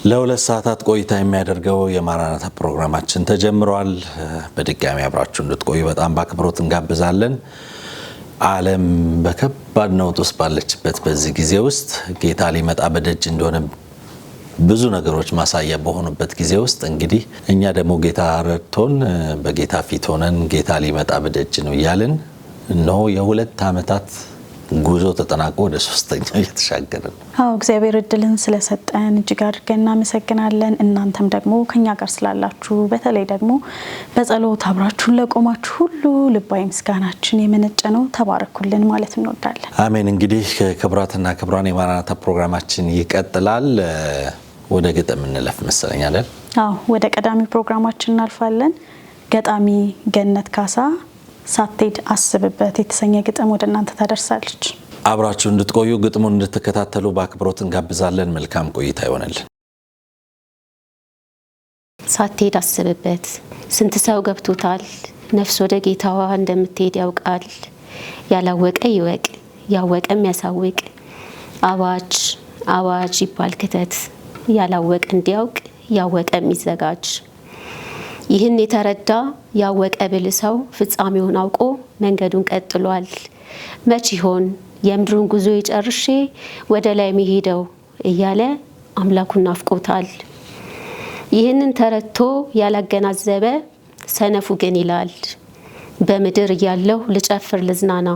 ለሁለት ሰዓታት ቆይታ የሚያደርገው የማራናታ ፕሮግራማችን ተጀምሯል። በድጋሚ አብራችሁ እንድትቆዩ በጣም በአክብሮት እንጋብዛለን። ዓለም በከባድ ነውጥ ውስጥ ባለችበት በዚህ ጊዜ ውስጥ ጌታ ሊመጣ በደጅ እንደሆነ ብዙ ነገሮች ማሳያ በሆኑበት ጊዜ ውስጥ እንግዲህ እኛ ደግሞ ጌታ ረድቶን በጌታ ፊት ሆነን ጌታ ሊመጣ በደጅ ነው እያልን ነው የሁለት ዓመታት ጉዞ ተጠናቆ ወደ ሶስተኛው እየተሻገርን። እግዚአብሔር እድልን ስለሰጠን እጅግ አድርገን እናመሰግናለን። እናንተም ደግሞ ከኛ ጋር ስላላችሁ በተለይ ደግሞ በጸሎት አብራችሁን ለቆማችሁ ሁሉ ልባዊ ምስጋናችን የመነጨ ነው። ተባረኩልን ማለት እንወዳለን። አሜን። እንግዲህ ክብራትና ክብራን የማራናታ ፕሮግራማችን ይቀጥላል። ወደ ግጥም እንለፍ መሰለኝ አይደል? ወደ ቀዳሚ ፕሮግራማችን እናልፋለን። ገጣሚ ገነት ካሳ ሳትሄድ አስብበት የተሰኘ ግጥም ወደ እናንተ ታደርሳለች። አብራችሁ እንድትቆዩ ግጥሙን እንድትከታተሉ በአክብሮት እንጋብዛለን። መልካም ቆይታ ይሆነልን። ሳትሄድ አስብበት ስንት ሰው ገብቶታል፣ ነፍስ ወደ ጌታዋ እንደምትሄድ ያውቃል። ያላወቀ ይወቅ፣ ያወቀም ያሳውቅ፣ አዋጅ አዋጅ ይባል ክተት፣ ያላወቀ እንዲያውቅ ያወቀም ይዘጋጅ። ይህን የተረዳ ያወቀ ብልህ ሰው ፍጻሜውን አውቆ መንገዱን ቀጥሏል። መች ይሆን የምድሩን ጉዞ የጨርሼ ወደ ላይ መሄደው እያለ አምላኩን ናፍቆታል። ይህንን ተረድቶ ያላገናዘበ ሰነፉ ግን ይላል፣ በምድር እያለሁ ልጨፍር ልዝናና፣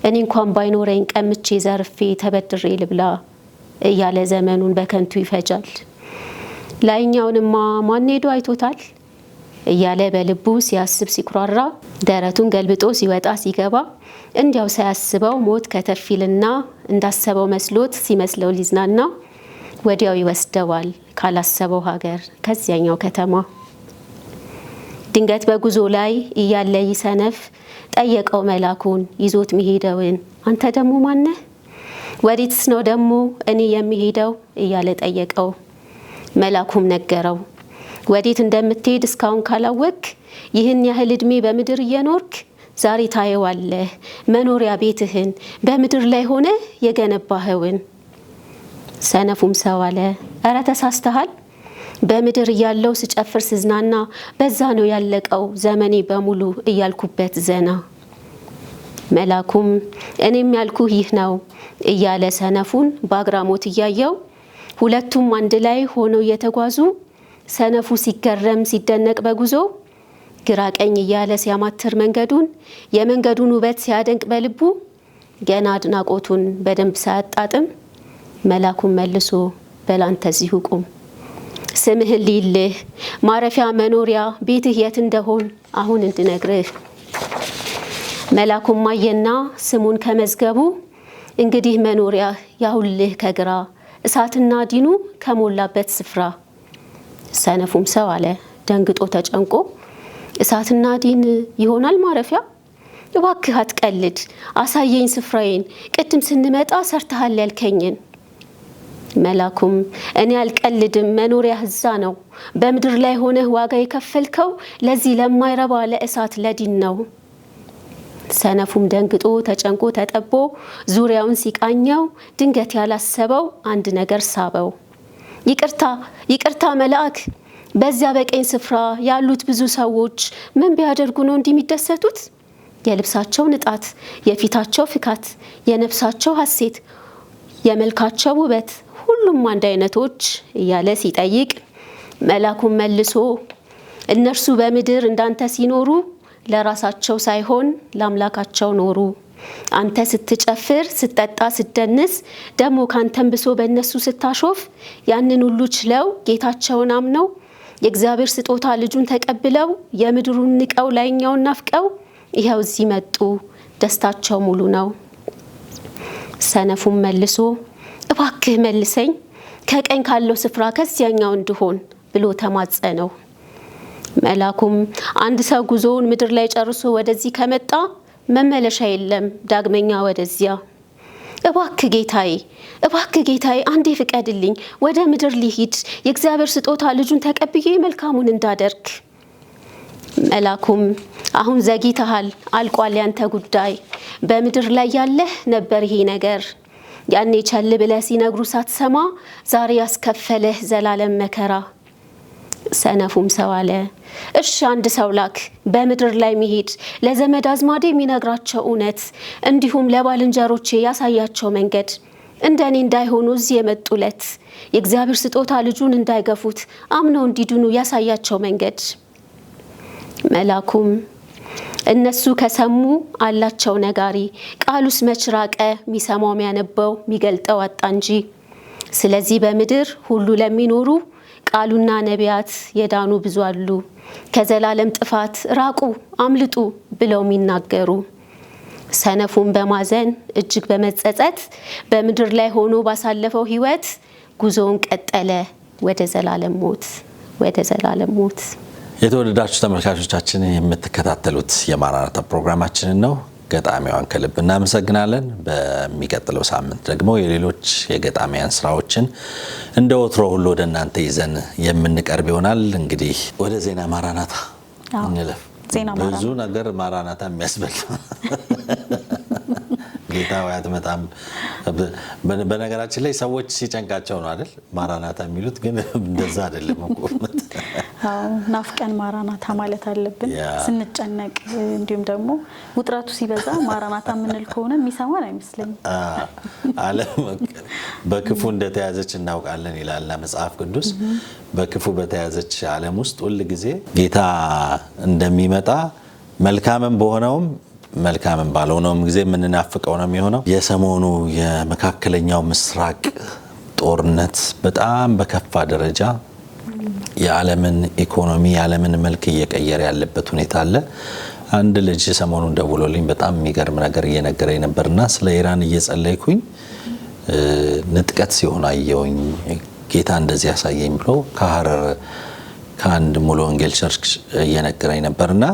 እኔ እንኳን ባይኖረኝ ቀምቼ ዘርፌ ተበድሬ ልብላ እያለ ዘመኑን በከንቱ ይፈጃል። ላይኛውንማ ማን ሄዶ አይቶታል እያለ በልቡ ሲያስብ ሲኩራራ፣ ደረቱን ገልብጦ ሲወጣ ሲገባ፣ እንዲያው ሳያስበው ሞት ከተፊልና እንዳሰበው መስሎት ሲመስለው ሊዝናና፣ ወዲያው ይወስደዋል ካላሰበው ሀገር ከዚያኛው ከተማ። ድንገት በጉዞ ላይ እያለ ይሰነፍ ጠየቀው መላኩን ይዞት ሚሄደውን፣ አንተ ደሞ ማነህ? ወዴትስ ነው ደሞ እኔ የሚሄደው እያለ ጠየቀው። መላኩም ነገረው፣ ወዴት እንደምትሄድ እስካሁን ካላወቅ ይህን ያህል እድሜ በምድር እየኖርክ ዛሬ ታየዋለህ መኖሪያ ቤትህን በምድር ላይ ሆነ የገነባኸውን። ሰነፉም ሰው አለ፣ እረ ተሳስተሃል፣ በምድር እያለው ስጨፍር ስዝናና በዛ ነው ያለቀው ዘመኔ በሙሉ እያልኩበት ዘና። መላኩም እኔም ያልኩህ ይህ ነው እያለ ሰነፉን በአግራሞት እያየው፣ ሁለቱም አንድ ላይ ሆነው እየተጓዙ ሰነፉ ሲገረም ሲደነቅ በጉዞ፣ ግራ ቀኝ እያለ ሲያማትር መንገዱን የመንገዱን ውበት ሲያደንቅ በልቡ፣ ገና አድናቆቱን በደንብ ሳያጣጥም መላኩም መልሶ በላንተ እዚሁ ቁም፣ ስምህን ልይልህ ማረፊያ መኖሪያ ቤትህ የት እንደሆን አሁን እንድነግርህ። መላኩም ማየና ስሙን ከመዝገቡ፣ እንግዲህ መኖሪያ ያሁልህ ከግራ እሳትና ዲኑ ከሞላበት ስፍራ። ሰነፉም ሰው አለ ደንግጦ ተጨንቆ፣ እሳትና ዲን ይሆናል ማረፊያ? እባክህ አትቀልድ አሳየኝ ስፍራዬን፣ ቅድም ስንመጣ ሰርተሃል ያልከኝን። መላኩም እኔ አልቀልድም መኖሪያ እዛ ነው፣ በምድር ላይ ሆነህ ዋጋ የከፈልከው ለዚህ ለማይረባ ለእሳት ለዲን ነው። ሰነፉም ደንግጦ ተጨንቆ ተጠቦ ዙሪያውን ሲቃኘው ድንገት ያላሰበው አንድ ነገር ሳበው። ይቅርታ ይቅርታ መልአክ፣ በዚያ በቀኝ ስፍራ ያሉት ብዙ ሰዎች ምን ቢያደርጉ ነው እንዲህ የሚደሰቱት? የልብሳቸው ንጣት፣ የፊታቸው ፍካት፣ የነፍሳቸው ሐሴት፣ የመልካቸው ውበት ሁሉም አንድ አይነቶች እያለ ሲጠይቅ፣ መልአኩም መልሶ እነርሱ በምድር እንዳንተ ሲኖሩ ለራሳቸው ሳይሆን ለአምላካቸው ኖሩ። አንተ ስትጨፍር ስትጠጣ ስትደንስ፣ ደግሞ ካንተም ብሶ በእነሱ ስታሾፍ፣ ያንን ሁሉ ችለው ጌታቸውን አምነው የእግዚአብሔር ስጦታ ልጁን ተቀብለው የምድሩን ንቀው ላይኛውን ናፍቀው ይኸው እዚህ መጡ ደስታቸው ሙሉ ነው። ሰነፉም መልሶ እባክህ መልሰኝ ከቀኝ ካለው ስፍራ ከዚያኛው እንድሆን ብሎ ተማጸነው። መላኩም አንድ ሰው ጉዞውን ምድር ላይ ጨርሶ ወደዚህ ከመጣ መመለሻ የለም ዳግመኛ ወደዚያ። እባክህ ጌታዬ አንዴ ፍቀድልኝ ወደ ምድር ሊሂድ የእግዚአብሔር ስጦታ ልጁን ተቀብዬ መልካሙን እንዳደርግ። መላኩም አሁን ዘግይተሃል አልቋል ያንተ ጉዳይ፣ በምድር ላይ ያለህ ነበር ይሄ ነገር፣ ያኔ ቸል ብለህ ሲነግሩ ሳትሰማ ዛሬ ያስከፈለህ ዘላለም መከራ። ሰነፉም ሰው አለ እሺ አንድ ሰው ላክ በምድር ላይ ሚሄድ ለዘመድ አዝማዴ የሚነግራቸው እውነት እንዲሁም ለባልንጀሮቼ ያሳያቸው መንገድ እንደኔ እንዳይሆኑ እዚህ የመጡለት የእግዚአብሔር ስጦታ ልጁን እንዳይገፉት አምነው እንዲድኑ ያሳያቸው መንገድ። መላኩም እነሱ ከሰሙ አላቸው ነጋሪ ቃሉስ መችራቀ ሚሰማው የሚያነበው የሚገልጠው አጣ እንጂ። ስለዚህ በምድር ሁሉ ለሚኖሩ ቃሉና ነቢያት የዳኑ ብዙ አሉ ከዘላለም ጥፋት ራቁ አምልጡ ብለው የሚናገሩ። ሰነፉን በማዘን እጅግ በመጸጸት በምድር ላይ ሆኖ ባሳለፈው ህይወት ጉዞውን ቀጠለ ወደ ዘላለም ሞት ወደ ዘላለም ሞት። የተወደዳችሁ ተመልካቾቻችን የምትከታተሉት የማራናታ ፕሮግራማችንን ነው። ገጣሚዋን ከልብ እናመሰግናለን። በሚቀጥለው ሳምንት ደግሞ የሌሎች የገጣሚያን ስራዎችን እንደ ወትሮ ሁሉ ወደ እናንተ ይዘን የምንቀርብ ይሆናል። እንግዲህ ወደ ዜና ማራናታ እንለፍ። ብዙ ነገር ማራናታ የሚያስበላ ጌታ ወይ አትመጣም። በነገራችን ላይ ሰዎች ሲጨንቃቸው ነው አይደል ማራናታ የሚሉት፣ ግን እንደዛ አይደለም እኮ። ናፍቀን ማራናታ ማለት አለብን ስንጨነቅ፣ እንዲሁም ደግሞ ውጥረቱ ሲበዛ ማራናታ ምንል ከሆነ የሚሰማን አይመስልም። ዓለም በክፉ እንደተያዘች እናውቃለን ይላልና መጽሐፍ ቅዱስ። በክፉ በተያዘች ዓለም ውስጥ ሁል ጊዜ ጌታ እንደሚመጣ መልካምም በሆነውም መልካምም ባልሆነውም ጊዜ የምንናፍቀው ነው የሚሆነው። የሰሞኑ የመካከለኛው ምስራቅ ጦርነት በጣም በከፋ ደረጃ የዓለምን ኢኮኖሚ የዓለምን መልክ እየቀየረ ያለበት ሁኔታ አለ። አንድ ልጅ ሰሞኑን ደውሎልኝ በጣም የሚገርም ነገር እየነገረኝ ነበርና ስለ ኢራን እየጸለይኩኝ ንጥቀት ሲሆን አየውኝ ጌታ እንደዚህ ያሳየኝ ብሎ ከሐረር ከአንድ ሙሉ ወንጌል ቸርች እየነገረኝ ነበርና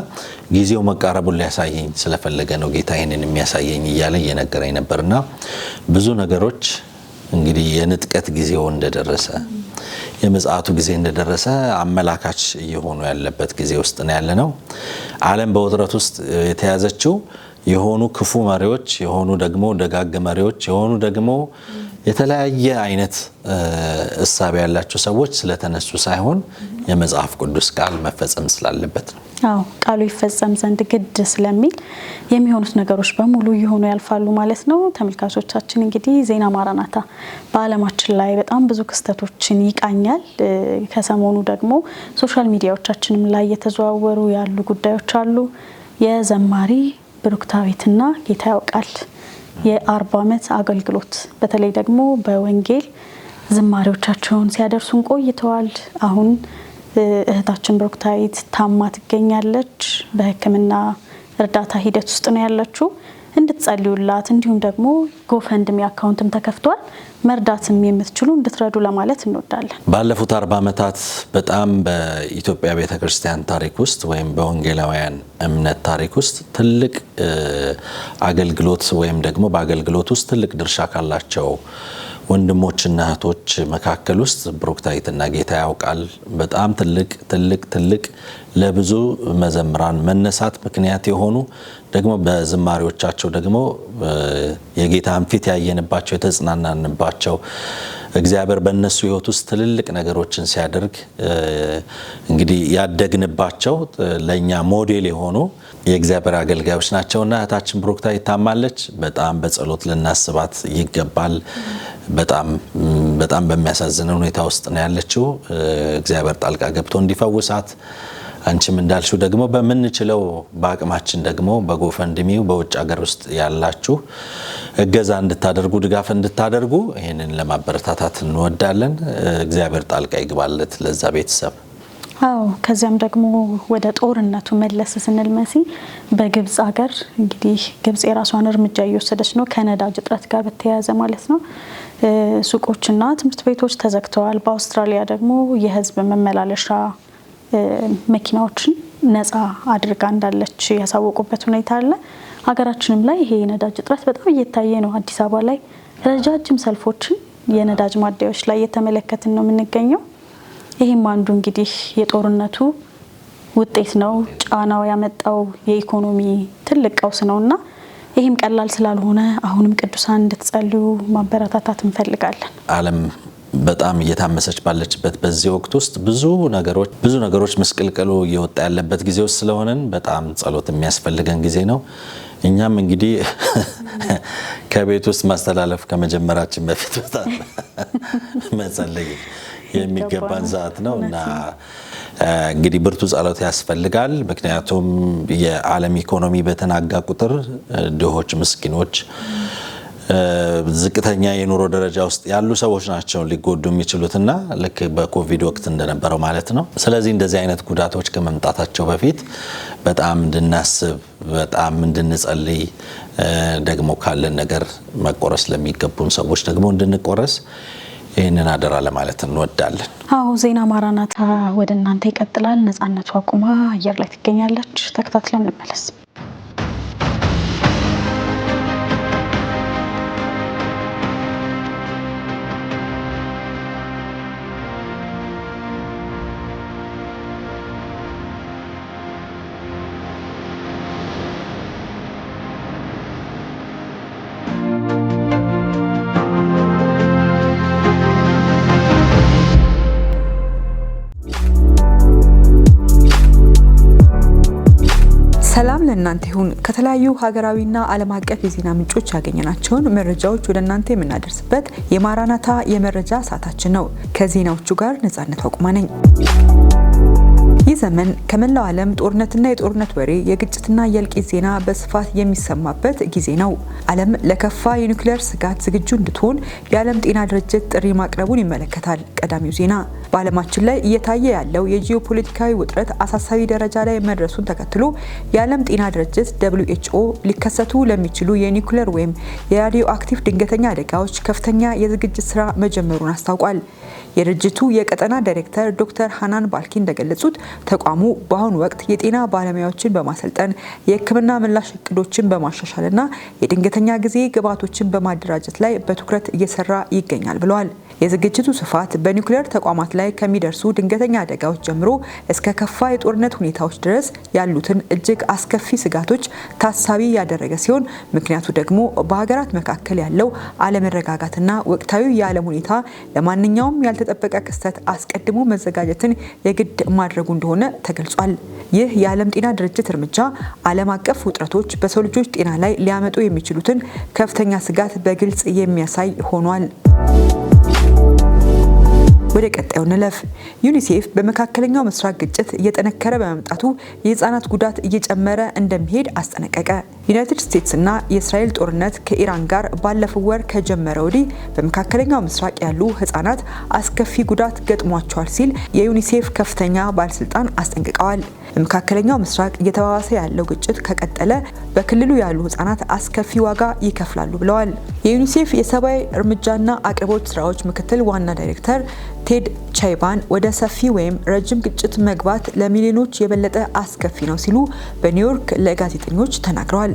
ጊዜው መቃረቡን ሊያሳየኝ ስለፈለገ ነው ጌታ ይሄንን የሚያሳየኝ እያለ እየነገረኝ ነበርና ብዙ ነገሮች እንግዲህ የንጥቀት ጊዜው እንደደረሰ የመጽአቱ ጊዜ እንደደረሰ አመላካች እየሆኑ ያለበት ጊዜ ውስጥ ነው ያለነው። ዓለም በውጥረት ውስጥ የተያዘችው የሆኑ ክፉ መሪዎች፣ የሆኑ ደግሞ ደጋግ መሪዎች፣ የሆኑ ደግሞ የተለያየ አይነት እሳቤ ያላቸው ሰዎች ስለተነሱ ሳይሆን የመጽሐፍ ቅዱስ ቃል መፈጸም ስላለበት ነው። አዎ ቃሉ ይፈጸም ዘንድ ግድ ስለሚል የሚሆኑት ነገሮች በሙሉ ይሆኑ ያልፋሉ ማለት ነው። ተመልካቾቻችን እንግዲህ ዜና ማራናታ በዓለማችን ላይ በጣም ብዙ ክስተቶችን ይቃኛል። ከሰሞኑ ደግሞ ሶሻል ሚዲያዎቻችንም ላይ የተዘዋወሩ ያሉ ጉዳዮች አሉ። የዘማሪ ብሩክታዊትና ጌታ ያውቃል የ40 ዓመት አገልግሎት በተለይ ደግሞ በወንጌል ዝማሬዎቻቸውን ሲያደርሱን ቆይተዋል። አሁን እህታችን ብሩክታዊት ታማ ትገኛለች። በሕክምና እርዳታ ሂደት ውስጥ ነው ያለችው። እንድትጸልዩላት እንዲሁም ደግሞ ጎፈንድሚ አካውንትም ተከፍቷል። መርዳትም የምትችሉ እንድትረዱ ለማለት እንወዳለን። ባለፉት 40 ዓመታት በጣም በኢትዮጵያ ቤተክርስቲያን ታሪክ ውስጥ ወይም በወንጌላውያን እምነት ታሪክ ውስጥ ትልቅ አገልግሎት ወይም ደግሞ በአገልግሎት ውስጥ ትልቅ ድርሻ ካላቸው ወንድሞችና እህቶች መካከል ውስጥ ብሩክታዊትና ጌታ ያውቃል በጣም ትልቅ ለብዙ መዘምራን መነሳት ምክንያት የሆኑ ደግሞ በዝማሬዎቻቸው ደግሞ የጌታን ፊት ያየንባቸው የተጽናናንባቸው እግዚአብሔር በእነሱ ሕይወት ውስጥ ትልልቅ ነገሮችን ሲያደርግ እንግዲህ ያደግንባቸው ለኛ ሞዴል የሆኑ የእግዚአብሔር አገልጋዮች ናቸውና እህታችን ብሩክታዊት ታማለች። በጣም በጸሎት ልናስባት ይገባል። በጣም በሚያሳዝን ሁኔታ ውስጥ ነው ያለችው። እግዚአብሔር ጣልቃ ገብቶ እንዲፈውሳት አንቺም እንዳልሽው ደግሞ በምንችለው በአቅማችን ደግሞ በጎፈንድሚው በውጭ ሀገር ውስጥ ያላችሁ እገዛ እንድታደርጉ ድጋፍ እንድታደርጉ ይሄንን ለማበረታታት እንወዳለን። እግዚአብሔር ጣልቃ ይግባለት ለዛ ቤተሰብ። አዎ ከዚያም ደግሞ ወደ ጦርነቱ መለስ ስንል መሲ በግብጽ ሀገር እንግዲህ ግብጽ የራሷን እርምጃ እየወሰደች ነው ከነዳጅ እጥረት ጋር በተያያዘ ማለት ነው። ሱቆችና ትምህርት ቤቶች ተዘግተዋል። በአውስትራሊያ ደግሞ የህዝብ መመላለሻ መኪናዎችን ነፃ አድርጋ እንዳለች ያሳወቁበት ሁኔታ አለ። ሀገራችንም ላይ ይሄ የነዳጅ እጥረት በጣም እየታየ ነው። አዲስ አበባ ላይ ረጃጅም ሰልፎችን የነዳጅ ማደያዎች ላይ እየተመለከትን ነው የምንገኘው። ይሄም አንዱ እንግዲህ የጦርነቱ ውጤት ነው። ጫናው ያመጣው የኢኮኖሚ ትልቅ ቀውስ ነውና ይህም ቀላል ስላልሆነ አሁንም ቅዱሳን እንድትጸልዩ ማበረታታት እንፈልጋለን። ዓለም በጣም እየታመሰች ባለችበት በዚህ ወቅት ውስጥ ብዙ ነገሮች መስቀልቀሉ እየወጣ ያለበት ጊዜ ውስጥ ስለሆነን በጣም ጸሎት የሚያስፈልገን ጊዜ ነው። እኛም እንግዲህ ከቤት ውስጥ ማስተላለፍ ከመጀመራችን በፊት በጣም መጸለይ የሚገባን ሰዓት ነው እና እንግዲህ ብርቱ ጸሎት ያስፈልጋል። ምክንያቱም የዓለም ኢኮኖሚ በተናጋ ቁጥር ድሆች፣ ምስኪኖች፣ ዝቅተኛ የኑሮ ደረጃ ውስጥ ያሉ ሰዎች ናቸው ሊጎዱ የሚችሉትና ልክ በኮቪድ ወቅት እንደነበረው ማለት ነው። ስለዚህ እንደዚህ አይነት ጉዳቶች ከመምጣታቸው በፊት በጣም እንድናስብ፣ በጣም እንድንጸልይ፣ ደግሞ ካለን ነገር መቆረስ ለሚገቡን ሰዎች ደግሞ እንድንቆረስ ይህንን አደራ ለማለት እንወዳለን። አዎ ዜና ማራናታ ወደ እናንተ ይቀጥላል። ነጻነቷ ቁማ አየር ላይ ትገኛለች። ተከታትለን እንመለስ። ሰላም ለእናንተ ይሁን። ከተለያዩ ሀገራዊና ዓለም አቀፍ የዜና ምንጮች ያገኘናቸውን መረጃዎች ወደ እናንተ የምናደርስበት የማራናታ የመረጃ ሰዓታችን ነው። ከዜናዎቹ ጋር ነጻነት ቁማ ነኝ። ይህ ዘመን ከመላው ዓለም ጦርነትና የጦርነት ወሬ፣ የግጭትና የእልቂት ዜና በስፋት የሚሰማበት ጊዜ ነው። ዓለም ለከፋ የኒውክሌር ስጋት ዝግጁ እንድትሆን የዓለም ጤና ድርጅት ጥሪ ማቅረቡን ይመለከታል። ቀዳሚው ዜና በዓለማችን ላይ እየታየ ያለው የጂኦፖለቲካዊ ውጥረት አሳሳቢ ደረጃ ላይ መድረሱን ተከትሎ የዓለም ጤና ድርጅት WHO ሊከሰቱ ለሚችሉ የኒውክሌር ወይም የራዲዮ አክቲቭ ድንገተኛ አደጋዎች ከፍተኛ የዝግጅት ስራ መጀመሩን አስታውቋል። የድርጅቱ የቀጠና ዳይሬክተር ዶክተር ሃናን ባልኪ እንደገለጹት ተቋሙ በአሁኑ ወቅት የጤና ባለሙያዎችን በማሰልጠን የሕክምና ምላሽ እቅዶችን በማሻሻልና የድንገተኛ ጊዜ ግብዓቶችን በማደራጀት ላይ በትኩረት እየሰራ ይገኛል ብለዋል። የዝግጅቱ ስፋት በኒውክሌር ተቋማት ላይ ከሚደርሱ ድንገተኛ አደጋዎች ጀምሮ እስከ ከፋ የጦርነት ሁኔታዎች ድረስ ያሉትን እጅግ አስከፊ ስጋቶች ታሳቢ ያደረገ ሲሆን ምክንያቱ ደግሞ በሀገራት መካከል ያለው አለመረጋጋትና ወቅታዊ የዓለም ሁኔታ ለማንኛውም ያልተጠበቀ ክስተት አስቀድሞ መዘጋጀትን የግድ ማድረጉ እንደሆነ ተገልጿል። ይህ የዓለም ጤና ድርጅት እርምጃ ዓለም አቀፍ ውጥረቶች በሰው ልጆች ጤና ላይ ሊያመጡ የሚችሉትን ከፍተኛ ስጋት በግልጽ የሚያሳይ ሆኗል። ወደ ቀጣዩ ንለፍ። ዩኒሴፍ በመካከለኛው ምስራቅ ግጭት እየጠነከረ በመምጣቱ የህፃናት ጉዳት እየጨመረ እንደሚሄድ አስጠነቀቀ። ዩናይትድ ስቴትስና የእስራኤል ጦርነት ከኢራን ጋር ባለፈው ወር ከጀመረ ወዲህ በመካከለኛው ምስራቅ ያሉ ህፃናት አስከፊ ጉዳት ገጥሟቸዋል ሲል የዩኒሴፍ ከፍተኛ ባለስልጣን አስጠንቅቀዋል። በመካከለኛው ምስራቅ እየተባባሰ ያለው ግጭት ከቀጠለ በክልሉ ያሉ ህፃናት አስከፊ ዋጋ ይከፍላሉ ብለዋል። የዩኒሴፍ የሰብአዊ እርምጃና አቅርቦት ስራዎች ምክትል ዋና ዳይሬክተር ቴድ ቻይባን ወደ ሰፊ ወይም ረጅም ግጭት መግባት ለሚሊዮኖች የበለጠ አስከፊ ነው ሲሉ በኒውዮርክ ለጋዜጠኞች ተናግረዋል።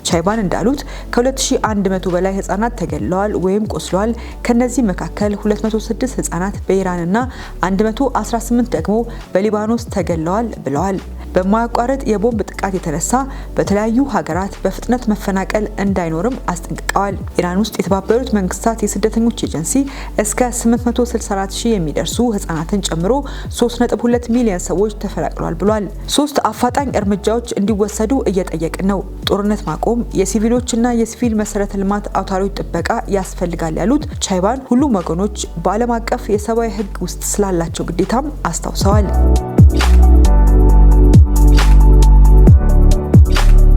ቻይባን እንዳሉት ከ2100 በላይ ህፃናት ተገድለዋል ወይም ቆስለዋል። ከነዚህ መካከል 206 ህፃናት በኢራንና 118 ደግሞ በሊባኖስ ተገድለዋል ብለዋል። በማያቋርጥ የቦምብ ጥቃት የተነሳ በተለያዩ ሀገራት በፍጥነት መፈናቀል እንዳይኖርም አስጠንቅቀዋል። ኢራን ውስጥ የተባበሩት መንግስታት የስደተኞች ኤጀንሲ እስከ 864,000 የሚደርሱ ህፃናትን ጨምሮ 3.2 ሚሊዮን ሰዎች ተፈናቅለዋል ብሏል። 3 አፋጣኝ እርምጃዎች እንዲወሰዱ እየጠየቅን ነው። ጦርነት ማቆም፣ የሲቪሎችና የሲቪል መሰረተ ልማት አውታሮች ጥበቃ ያስፈልጋል ያሉት ቻይባን ሁሉም ወገኖች በዓለም አቀፍ የሰብአዊ ህግ ውስጥ ስላላቸው ግዴታም አስታውሰዋል።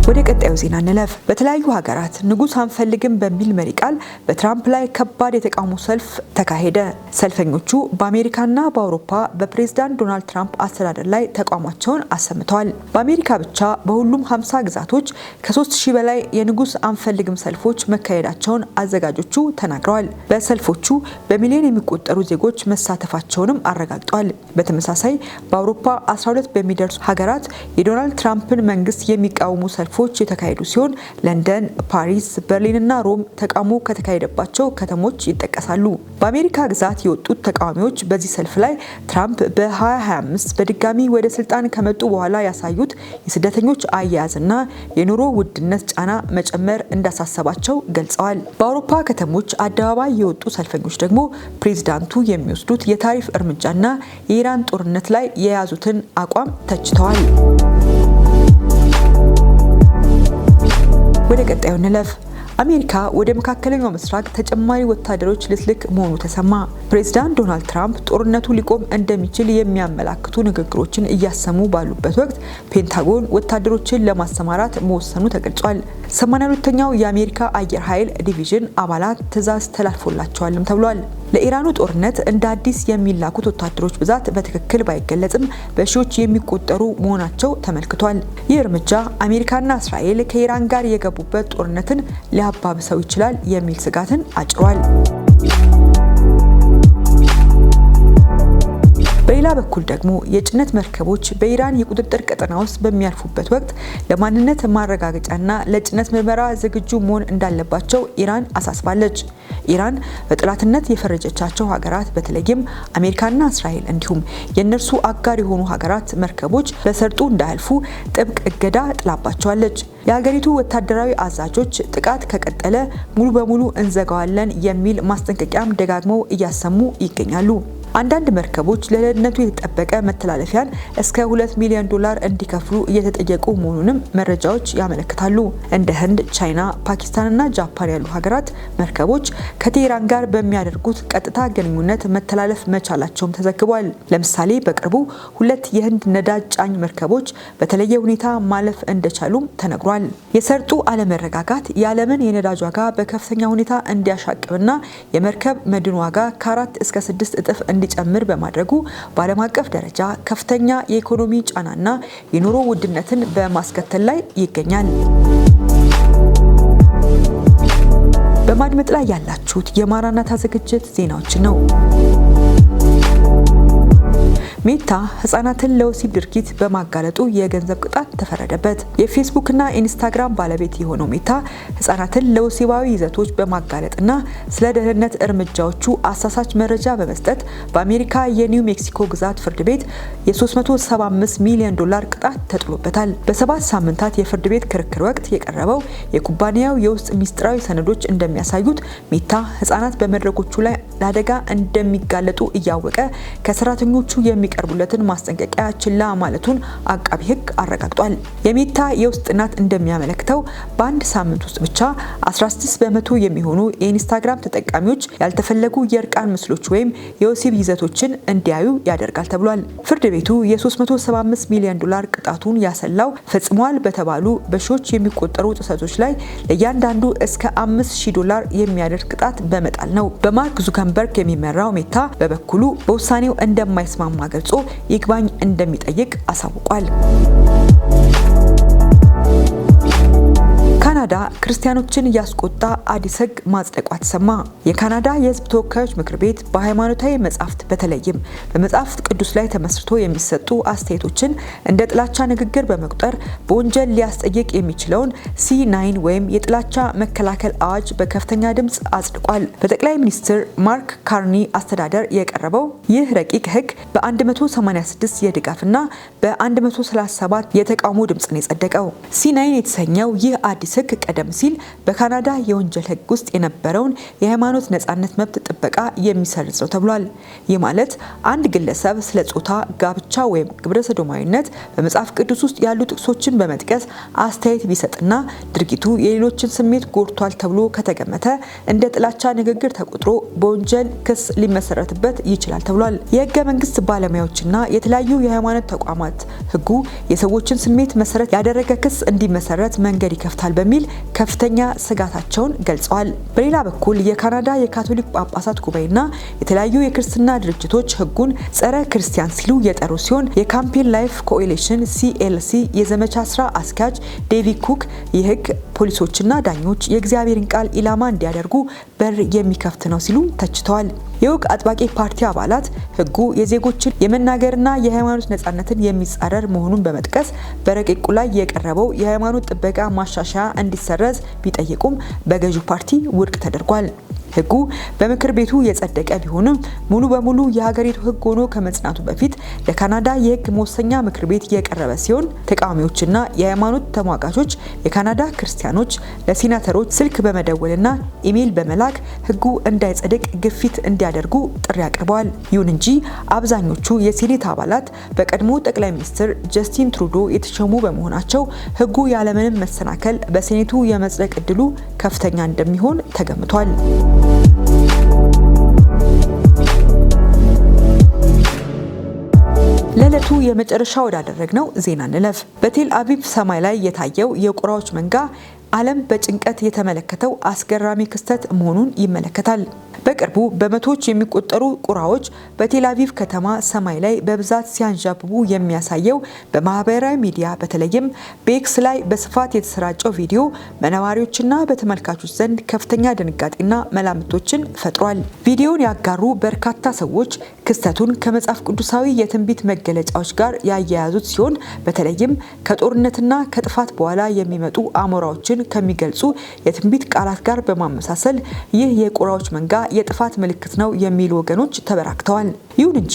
ወደ ቀጣዩ ዜና እንለፍ። በተለያዩ ሀገራት ንጉስ አንፈልግም በሚል መሪ ቃል በትራምፕ ላይ ከባድ የተቃውሞ ሰልፍ ተካሄደ። ሰልፈኞቹ በአሜሪካና በአውሮፓ በፕሬዝዳንት ዶናልድ ትራምፕ አስተዳደር ላይ ተቃውሟቸውን አሰምተዋል። በአሜሪካ ብቻ በሁሉም 50 ግዛቶች ከ3000 በላይ የንጉስ አንፈልግም ሰልፎች መካሄዳቸውን አዘጋጆቹ ተናግረዋል። በሰልፎቹ በሚሊዮን የሚቆጠሩ ዜጎች መሳተፋቸውንም አረጋግጠዋል። በተመሳሳይ በአውሮፓ 12 በሚደርሱ ሀገራት የዶናልድ ትራምፕን መንግስት የሚቃወሙ ሰልፎች ሰልፎች የተካሄዱ ሲሆን ለንደን፣ ፓሪስ፣ በርሊንና ሮም ተቃውሞ ከተካሄደባቸው ከተሞች ይጠቀሳሉ። በአሜሪካ ግዛት የወጡት ተቃዋሚዎች በዚህ ሰልፍ ላይ ትራምፕ በ2025 በድጋሚ ወደ ስልጣን ከመጡ በኋላ ያሳዩት የስደተኞች አያያዝና የኑሮ ውድነት ጫና መጨመር እንዳሳሰባቸው ገልጸዋል። በአውሮፓ ከተሞች አደባባይ የወጡ ሰልፈኞች ደግሞ ፕሬዝዳንቱ የሚወስዱት የታሪፍ እርምጃና የኢራን ጦርነት ላይ የያዙትን አቋም ተችተዋል። ወደ ቀጣዩ እንለፍ። አሜሪካ ወደ መካከለኛው ምስራቅ ተጨማሪ ወታደሮች ልትልክ መሆኑ ተሰማ። ፕሬዝዳንት ዶናልድ ትራምፕ ጦርነቱ ሊቆም እንደሚችል የሚያመላክቱ ንግግሮችን እያሰሙ ባሉበት ወቅት ፔንታጎን ወታደሮችን ለማሰማራት መወሰኑ ተገልጿል። 82ኛው የአሜሪካ አየር ኃይል ዲቪዥን አባላት ትዕዛዝ ተላልፎላቸዋልም ተብሏል። ለኢራኑ ጦርነት እንደ አዲስ የሚላኩት ወታደሮች ብዛት በትክክል ባይገለጽም በሺዎች የሚቆጠሩ መሆናቸው ተመልክቷል። ይህ እርምጃ አሜሪካና እስራኤል ከኢራን ጋር የገቡበት ጦርነትን ሊያባብሰው ይችላል የሚል ስጋትን አጭሯል። በሌላ በኩል ደግሞ የጭነት መርከቦች በኢራን የቁጥጥር ቀጠና ውስጥ በሚያልፉበት ወቅት ለማንነት ማረጋገጫና ለጭነት ምርመራ ዝግጁ መሆን እንዳለባቸው ኢራን አሳስባለች። ኢራን በጠላትነት የፈረጀቻቸው ሀገራት በተለይም አሜሪካና እስራኤል እንዲሁም የእነርሱ አጋር የሆኑ ሀገራት መርከቦች በሰርጡ እንዳያልፉ ጥብቅ እገዳ ጥላባቸዋለች። የሀገሪቱ ወታደራዊ አዛዦች ጥቃት ከቀጠለ ሙሉ በሙሉ እንዘጋዋለን የሚል ማስጠንቀቂያም ደጋግመው እያሰሙ ይገኛሉ። አንዳንድ መርከቦች ለደህንነቱ የተጠበቀ መተላለፊያን እስከ $2 ሚሊዮን እንዲከፍሉ እየተጠየቁ መሆኑንም መረጃዎች ያመለክታሉ። እንደ ህንድ፣ ቻይና፣ ፓኪስታንና ጃፓን ያሉ ሀገራት መርከቦች ከቴህራን ጋር በሚያደርጉት ቀጥታ ግንኙነት መተላለፍ መቻላቸውም ተዘግቧል። ለምሳሌ በቅርቡ 2 የህንድ ነዳጅ ጫኝ መርከቦች በተለየ ሁኔታ ማለፍ እንደቻሉም ተነግሯል። የሰርጡ አለመረጋጋት የዓለምን የነዳጅ ዋጋ በከፍተኛ ሁኔታ እንዲያሻቅብና የመርከብ መድን ዋጋ ከ4 እስከ 6 እጥፍ እንዲጨምር በማድረጉ በዓለም አቀፍ ደረጃ ከፍተኛ የኢኮኖሚ ጫናና የኑሮ ውድነትን በማስከተል ላይ ይገኛል። በማድመጥ ላይ ያላችሁት የማራናታ ዝግጅት ዜናዎች ነው። ሜታ ህጻናትን ለወሲብ ድርጊት በማጋለጡ የገንዘብ ቅጣት ተፈረደበት። የፌስቡክና ኢንስታግራም ባለቤት የሆነው ሜታ ህጻናትን ለወሲባዊ ይዘቶች በማጋለጥና ስለ ደህንነት እርምጃዎቹ አሳሳች መረጃ በመስጠት በአሜሪካ የኒው ሜክሲኮ ግዛት ፍርድ ቤት የ$375 ሚሊዮን ቅጣት ተጥሎበታል። በ7 ሳምንታት የፍርድ ቤት ክርክር ወቅት የቀረበው የኩባንያው የውስጥ ሚስጥራዊ ሰነዶች እንደሚያሳዩት ሜታ ህጻናት በመድረኮቹ ላይ ለአደጋ እንደሚጋለጡ እያወቀ ከሰራተኞቹ የሚቀርቡለትን ማስጠንቀቂያ ችላ ማለቱን አቃቢ ህግ አረጋግጧል። የሜታ የውስጥ ጥናት እንደሚያመለክተው በአንድ ሳምንት ውስጥ ብቻ 16% የሚሆኑ የኢንስታግራም ተጠቃሚዎች ያልተፈለጉ የእርቃን ምስሎች ወይም የወሲብ ይዘቶችን እንዲያዩ ያደርጋል ተብሏል። ፍርድ ቤቱ የ$375 ሚሊዮን ቅጣቱን ያሰላው ፈጽሟል በተባሉ በሺዎች የሚቆጠሩ ጥሰቶች ላይ ለእያንዳንዱ እስከ $5,000 የሚያደርስ ቅጣት በመጣል ነው። በማርክ ዙከንበርግ የሚመራው ሜታ በበኩሉ በውሳኔው እንደማይስማማ ገልጾ ይግባኝ እንደሚጠይቅ አሳውቋል። ካናዳ ክርስቲያኖችን ያስቆጣ አዲስ ህግ ማጽደቋ ተሰማ። የካናዳ የህዝብ ተወካዮች ምክር ቤት በሃይማኖታዊ መጻሕፍት በተለይም በመጽሐፍ ቅዱስ ላይ ተመስርቶ የሚሰጡ አስተያየቶችን እንደ ጥላቻ ንግግር በመቁጠር በወንጀል ሊያስጠይቅ የሚችለውን C9 ወይም የጥላቻ መከላከል አዋጅ በከፍተኛ ድምጽ አጽድቋል። በጠቅላይ ሚኒስትር ማርክ ካርኒ አስተዳደር የቀረበው ይህ ረቂቅ ህግ በ186 የድጋፍና በ137 የተቃውሞ ድምጽ ነው የጸደቀው። C9 የተሰኘው ይህ አዲስ ህግ ቀደም ሲል በካናዳ የወንጀል ህግ ውስጥ የነበረውን የሃይማኖት ነጻነት መብት ጥበቃ የሚሰርዝ ነው ተብሏል። ይህ ማለት አንድ ግለሰብ ስለ ጾታ፣ ጋብቻ ወይም ግብረ ሰዶማዊነት በመጽሐፍ ቅዱስ ውስጥ ያሉ ጥቅሶችን በመጥቀስ አስተያየት ቢሰጥና ድርጊቱ የሌሎችን ስሜት ጎድቷል ተብሎ ከተገመተ እንደ ጥላቻ ንግግር ተቆጥሮ በወንጀል ክስ ሊመሰረትበት ይችላል ተብሏል። የህገ መንግስት ባለሙያዎችና የተለያዩ የሃይማኖት ተቋማት ህጉ የሰዎችን ስሜት መሰረት ያደረገ ክስ እንዲመሰረት መንገድ ይከፍታል በሚል ከፍተኛ ስጋታቸውን ገልጸዋል። በሌላ በኩል የካናዳ የካቶሊክ ጳጳሳት ጉባኤና የተለያዩ የክርስትና ድርጅቶች ህጉን ጸረ ክርስቲያን ሲሉ የጠሩ ሲሆን የካምፔን ላይፍ ኮአሊሽን CLC የዘመቻ ስራ አስኪያጅ ዴቪድ ኩክ ይህ ህግ ፖሊሶችና ዳኞች የእግዚአብሔርን ቃል ኢላማ እንዲያደርጉ በር የሚከፍት ነው ሲሉ ተችተዋል። የወግ አጥባቂ ፓርቲ አባላት ህጉ የዜጎችን የመናገርና የሃይማኖት ነጻነትን የሚጻረር መሆኑን በመጥቀስ በረቂቁ ላይ የቀረበው የሃይማኖት ጥበቃ ማሻሻያ እንዲሰረዝ ቢጠይቁም በገዢው ፓርቲ ውድቅ ተደርጓል። ህጉ በምክር ቤቱ የጸደቀ ቢሆንም ሙሉ በሙሉ የሀገሪቱ ህግ ሆኖ ከመጽናቱ በፊት ለካናዳ የህግ መወሰኛ ምክር ቤት የቀረበ ሲሆን ተቃዋሚዎችና የሃይማኖት ተሟጋቾች የካናዳ ክርስቲያኖች ለሲናተሮች ስልክ በመደወልና ኢሜይል በመላክ ህጉ እንዳይጸድቅ ግፊት እንዲያደርጉ ጥሪ አቅርበዋል። ይሁን እንጂ አብዛኞቹ የሴኔት አባላት በቀድሞ ጠቅላይ ሚኒስትር ጀስቲን ትሩዶ የተሾሙ በመሆናቸው ህጉ ያለምንም መሰናከል በሴኔቱ የመጽደቅ እድሉ ከፍተኛ እንደሚሆን ተገምቷል። ለዕለቱ የመጨረሻ ወዳደረግነው ዜና እንለፍ። በቴል አቪቭ ሰማይ ላይ የታየው የቁራዎች መንጋ ዓለም በጭንቀት የተመለከተው አስገራሚ ክስተት መሆኑን ይመለከታል። በቅርቡ በመቶዎች የሚቆጠሩ ቁራዎች በቴል አቪቭ ከተማ ሰማይ ላይ በብዛት ሲያንዣብቡ የሚያሳየው በማህበራዊ ሚዲያ በተለይም በኤክስ ላይ በስፋት የተሰራጨው ቪዲዮ በነዋሪዎችና በተመልካቾች ዘንድ ከፍተኛ ድንጋጤና መላምቶችን ፈጥሯል። ቪዲዮውን ያጋሩ በርካታ ሰዎች ክስተቱን ከመጽሐፍ ቅዱሳዊ የትንቢት መገለጫዎች ጋር ያያያዙት ሲሆን በተለይም ከጦርነትና ከጥፋት በኋላ የሚመጡ አሞራዎችን ከሚገልጹ የትንቢት ቃላት ጋር በማመሳሰል ይህ የቁራዎች መንጋ የጥፋት ምልክት ነው የሚሉ ወገኖች ተበራክተዋል። ይሁን እንጂ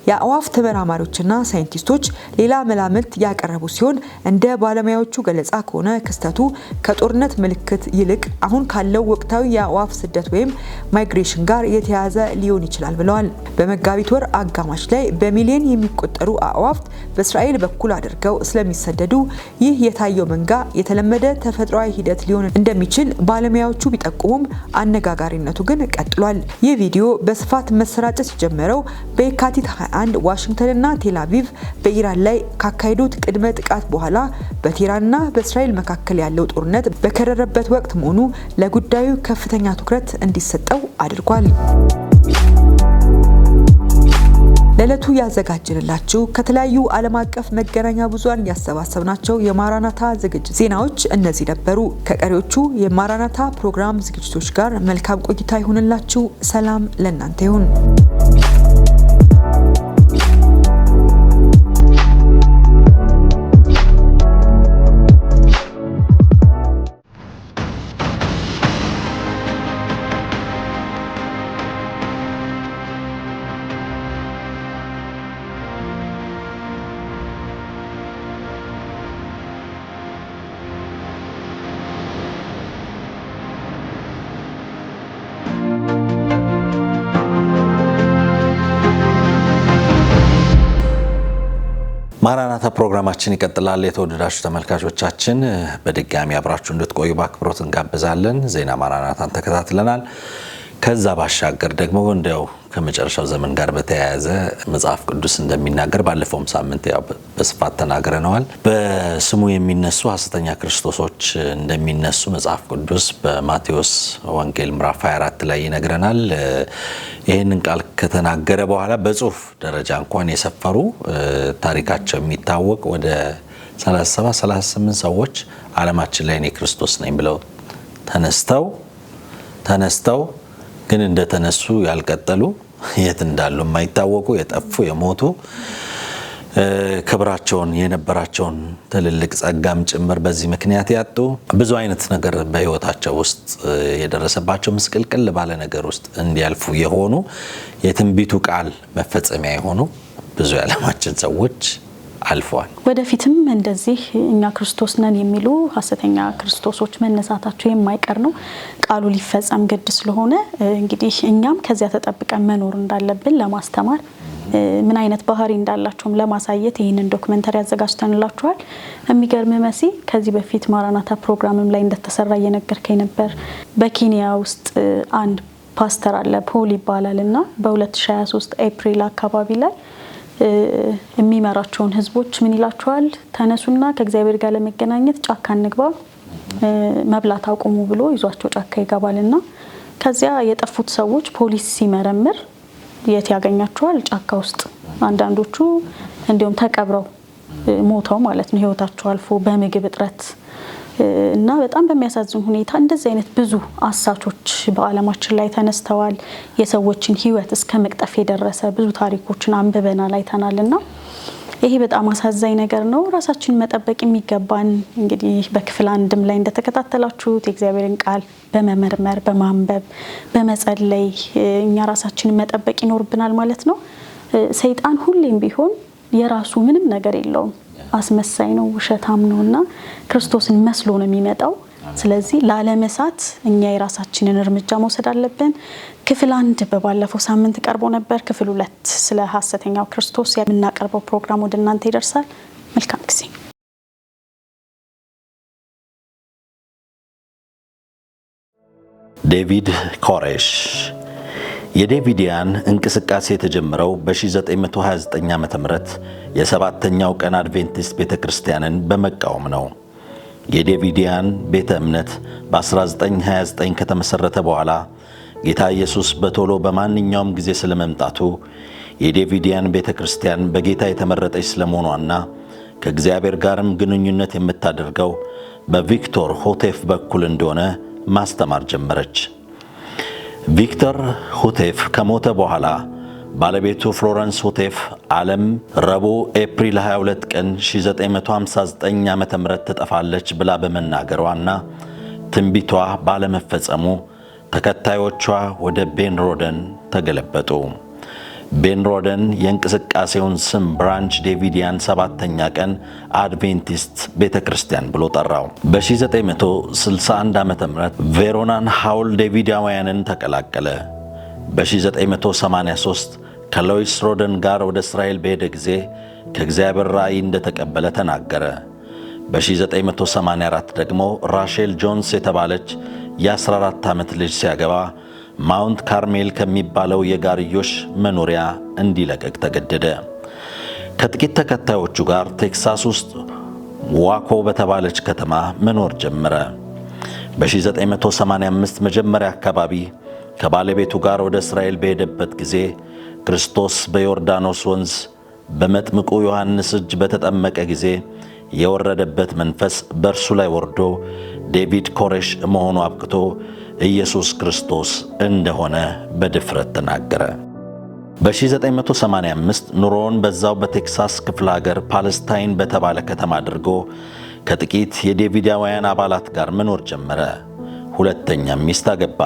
የአዕዋፍ ተመራማሪዎችና ሳይንቲስቶች ሌላ መላምት ያቀረቡ ሲሆን እንደ ባለሙያዎቹ ገለጻ ከሆነ ክስተቱ ከጦርነት ምልክት ይልቅ አሁን ካለው ወቅታዊ የአዕዋፍ ስደት ወይም ማይግሬሽን ጋር የተያያዘ ሊሆን ይችላል ብለዋል። በመጋቢት ወር አጋማሽ ላይ በሚሊዮን የሚቆጠሩ አዕዋፍት በእስራኤል በኩል አድርገው ስለሚሰደዱ ይህ የታየው መንጋ የተለመደ ተፈጥሯዊ ሂደት ሊሆን እንደሚችል ባለሙያዎቹ ቢጠቁሙም አነጋጋሪነቱ ግን ቀጥሏል። ይህ ቪዲዮ በስፋት መሰራጨት የጀመረው በየካቲት 21 ዋሽንግተንና ቴል አቪቭ በኢራን ላይ ካካሄዱት ቅድመ ጥቃት በኋላ በቴህራንና በእስራኤል መካከል ያለው ጦርነት በከረረበት ወቅት መሆኑ ለጉዳዩ ከፍተኛ ትኩረት እንዲሰጠው አድርጓል። ለዕለቱ ያዘጋጀንላችሁ ከተለያዩ ዓለም አቀፍ መገናኛ ብዙሃን ያሰባሰብናቸው የማራናታ ዝግጅት ዜናዎች እነዚህ ነበሩ። ከቀሪዎቹ የማራናታ ፕሮግራም ዝግጅቶች ጋር መልካም ቆይታ ይሁንላችሁ። ሰላም ለእናንተ ይሁን። ማራናታ ፕሮግራማችን ይቀጥላል። የተወደዳችሁ ተመልካቾቻችን በድጋሚ አብራችሁ እንድትቆዩ በአክብሮት እንጋብዛለን። ዜና ማራናታን ተከታትለናል። ከዛ ባሻገር ደግሞ እንደው ከመጨረሻው ዘመን ጋር በተያያዘ መጽሐፍ ቅዱስ እንደሚናገር ባለፈውም ሳምንት ያው በስፋት ተናግረናል። በስሙ የሚነሱ ሐሰተኛ ክርስቶሶች እንደሚነሱ መጽሐፍ ቅዱስ በማቴዎስ ወንጌል ምዕራፍ 24 ላይ ይነግረናል። ይህንን ቃል ከተናገረ በኋላ በጽሁፍ ደረጃ እንኳን የሰፈሩ ታሪካቸው የሚታወቅ ወደ 37-38 ሰዎች ዓለማችን ላይ እኔ ክርስቶስ ነኝ ብለው ተነስተው ግን እንደተነሱ ያልቀጠሉ የት እንዳሉ የማይታወቁ የጠፉ የሞቱ ክብራቸውን የነበራቸውን ትልልቅ ጸጋም ጭምር በዚህ ምክንያት ያጡ ብዙ አይነት ነገር በህይወታቸው ውስጥ የደረሰባቸው ምስቅልቅል ባለ ነገር ውስጥ እንዲያልፉ የሆኑ የትንቢቱ ቃል መፈጸሚያ የሆኑ ብዙ የዓለማችን ሰዎች አልፈዋል። ወደፊትም እንደዚህ እኛ ክርስቶስ ነን የሚሉ ሐሰተኛ ክርስቶሶች መነሳታቸው የማይቀር ነው። ቃሉ ሊፈጸም ግድ ስለሆነ እንግዲህ እኛም ከዚያ ተጠብቀን መኖር እንዳለብን ለማስተማር ምን አይነት ባህሪ እንዳላቸውም ለማሳየት ይህንን ዶክመንተሪ አዘጋጅተንላችኋል። የሚገርም መሲ ከዚህ በፊት ማራናታ ፕሮግራምም ላይ እንደተሰራ እየነገርከኝ ነበር። በኬንያ ውስጥ አንድ ፓስተር አለ ፖል ይባላልና በ2023 ኤፕሪል አካባቢ ላይ የሚመራቸውን ህዝቦች ምን ይላቸዋል? ተነሱና ከእግዚአብሔር ጋር ለመገናኘት ጫካ እንግባ፣ መብላት አቁሙ ብሎ ይዟቸው ጫካ ይገባልና ከዚያ የጠፉት ሰዎች ፖሊስ ሲመረምር የት ያገኛቸዋል? ጫካ ውስጥ። አንዳንዶቹ እንዲሁም ተቀብረው ሞተው ማለት ነው፣ ህይወታቸው አልፎ በምግብ እጥረት እና በጣም በሚያሳዝን ሁኔታ እንደዚህ አይነት ብዙ አሳቾች በዓለማችን ላይ ተነስተዋል። የሰዎችን ሕይወት እስከ መቅጠፍ የደረሰ ብዙ ታሪኮችን አንብበናል አይተናልና ይሄ በጣም አሳዛኝ ነገር ነው። ራሳችንን መጠበቅ የሚገባን እንግዲህ በክፍል 1 ላይ እንደተከታተላችሁት የእግዚአብሔርን ቃል በመመርመር በማንበብ በመጸለይ እኛ ራሳችንን መጠበቅ ይኖርብናል ማለት ነው። ሰይጣን ሁሌም ቢሆን የራሱ ምንም ነገር የለውም። አስመሳይ ነው፣ ውሸታም ነውና ክርስቶስን መስሎ ነው የሚመጣው። ስለዚህ ላለመሳት እኛ የራሳችንን እርምጃ መውሰድ አለብን። ክፍል 1 በባለፈው ሳምንት ቀርቦ ነበር። ክፍል 2 ስለ ሐሰተኛው ክርስቶስ የምናቀርበው ፕሮግራም ወደ እናንተ ይደርሳል። መልካም ጊዜ። ዴቪድ ኮሬሽ የዴቪዲያን እንቅስቃሴ የተጀመረው በ1929 ዓ.ም የሰባተኛው ቀን አድቬንቲስት ቤተክርስቲያንን በመቃወም ነው። የዴቪዲያን ቤተ እምነት በ1929 ከተመሰረተ በኋላ ጌታ ኢየሱስ በቶሎ በማንኛውም ጊዜ ስለመምጣቱ የዴቪዲያን ቤተክርስቲያን በጌታ የተመረጠች ስለመሆኗና ከእግዚአብሔር ጋርም ግንኙነት የምታደርገው በቪክቶር ሆቴፍ በኩል እንደሆነ ማስተማር ጀመረች። ቪክተር ሆቴፍ ከሞተ በኋላ ባለቤቱ ፍሎረንስ ሆቴፍ ዓለም ረቡዕ ኤፕሪል 22 ቀን 1959 ዓ.ም ትጠፋለች ብላ በመናገሯና ትንቢቷ ባለመፈጸሙ ተከታዮቿ ወደ ቤን ሮደን ተገለበጡ። ቤን ሮደን የእንቅስቃሴውን ስም ብራንች ዴቪዲያን ሰባተኛ ቀን አድቬንቲስት ቤተክርስቲያን ብሎ ጠራው። በ1961 ዓ.ም ቬሮናን ሃውል ዴቪዳውያንን ተቀላቀለ። በ1983 ከሎይስ ሮደን ጋር ወደ እስራኤል በሄደ ጊዜ ከእግዚአብሔር ራእይ እንደተቀበለ ተናገረ። በ1984 ደግሞ ራሼል ጆንስ የተባለች የ14 ዓመት ልጅ ሲያገባ ማውንት ካርሜል ከሚባለው የጋርዮሽ መኖሪያ እንዲለቀቅ ተገደደ። ከጥቂት ተከታዮቹ ጋር ቴክሳስ ውስጥ ዋኮ በተባለች ከተማ መኖር ጀመረ። በ1985 መጀመሪያ አካባቢ ከባለቤቱ ጋር ወደ እስራኤል በሄደበት ጊዜ ክርስቶስ በዮርዳኖስ ወንዝ በመጥምቁ ዮሐንስ እጅ በተጠመቀ ጊዜ የወረደበት መንፈስ በእርሱ ላይ ወርዶ ዴቪድ ኮሬሽ መሆኑ አብቅቶ ኢየሱስ ክርስቶስ እንደሆነ በድፍረት ተናገረ። በ1985 ኑሮውን በዛው በቴክሳስ ክፍለ ሀገር ፓለስታይን በተባለ ከተማ አድርጎ ከጥቂት የዴቪዳውያን አባላት ጋር መኖር ጀመረ። ሁለተኛም ሚስት አገባ።